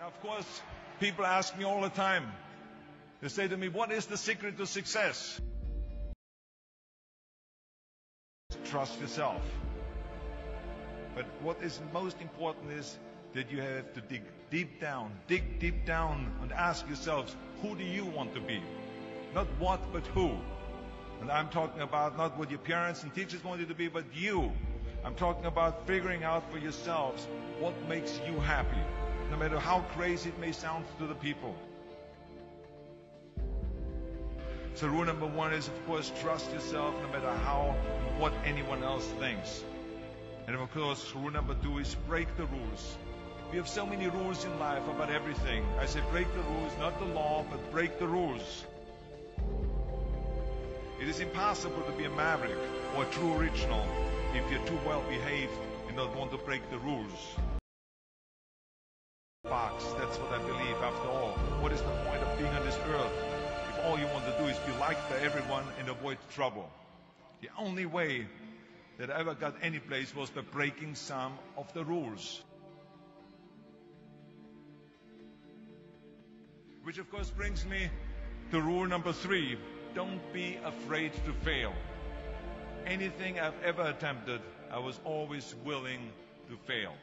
Of course, people ask me all the time. They say to me, what is the secret to success? Trust yourself. But what is most important is that you have to dig deep down and ask yourselves, who do you want to be? Not what, but who. And I'm talking about not what your parents and teachers want you to be, but you. I'm talking about figuring out for yourselves what makes you happy, no matter how crazy it may sound to the people. So rule number one is, of course, trust yourself no matter what anyone else thinks. And of course, rule number two is break the rules. We have so many rules in life about everything. I say break the rules, not the law, but break the rules. It is impossible to be a maverick or a true original if you're too well behaved and don't want to break the rules. Box, that's what I believe after all. What is the point of being on this earth if all you want to do is be liked by everyone and avoid trouble? The only way that I ever got any place was by breaking some of the rules. Which of course brings me to rule number three. Don't be afraid to fail. Anything I've ever attempted, I was always willing to fail.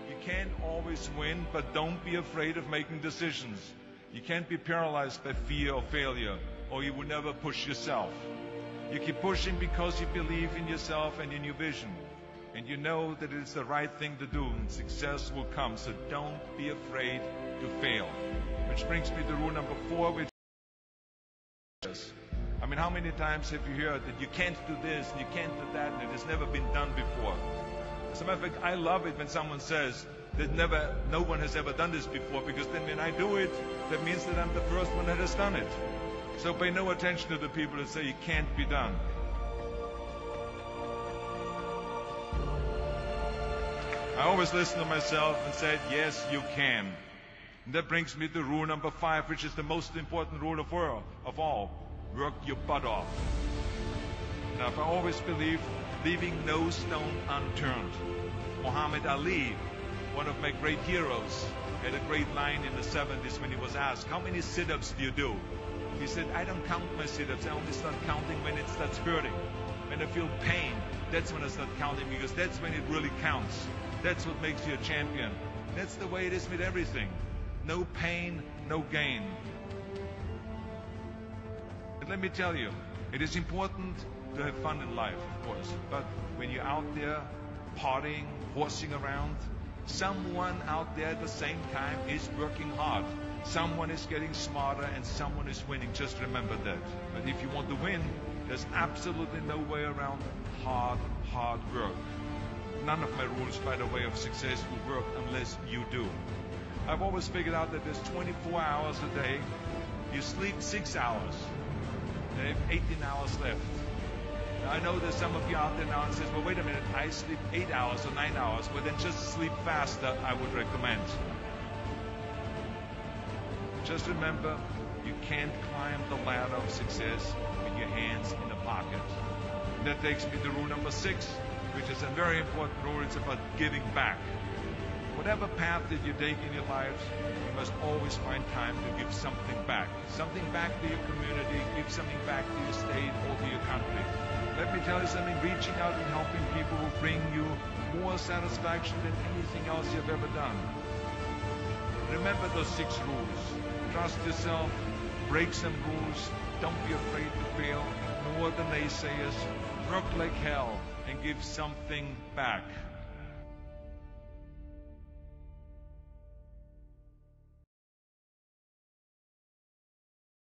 You can't always win, but don't be afraid of making decisions. You can't be paralyzed by fear of failure, or you will never push yourself. You keep pushing because you believe in yourself and in your vision. And you know that it is the right thing to do, and success will come. So don't be afraid to fail. Which brings me to rule number four, which is, I mean, how many times have you heard that you can't do this and you can't do that and it has never been done before? As a matter of fact, I love it when someone says that no one has ever done this before, because then when I do it, that means that I'm the first one that has done it. So pay no attention to the people that say it can't be done. I always listen to myself and said, yes, you can. And that brings me to rule number five, which is the most important rule of all. Work your butt off. Now, I always believe leaving no stone unturned. Muhammad Ali, one of my great heroes, had a great line in the 70s when he was asked, how many sit-ups do you do? He said, I don't count my sit-ups. I only start counting when it starts hurting. When I feel pain, that's when I start counting, because that's when it really counts. That's what makes you a champion. That's the way it is with everything. No pain, no gain. And let me tell you, it is important to have fun in life, of course. But when you're out there partying, horsing around, someone out there at the same time is working hard. Someone is getting smarter and someone is winning. Just remember that. But if you want to win, there's absolutely no way around hard work. None of my rules, by the way, of success will work unless you do. I've always figured out that there's 24 hours a day. You sleep 6 hours. You have 18 hours left. Now, I know there's some of you out there now and says, well, wait a minute, I sleep 8 hours or 9 hours. Well, then just sleep faster, I would recommend. Just remember, you can't climb the ladder of success with your hands in the pocket. And that takes me to rule number 6, which is a very important rule. It's about giving back. Whatever path that you take in your lives, you must always find time to give something back. Something back to your community, give something back to your state or to your country. Let me tell you something, reaching out and helping people will bring you more satisfaction than anything else you've ever done. Remember those 6 rules. Trust yourself, break some rules, don't be afraid to fail, ignore the naysayers, work like hell, and give something back.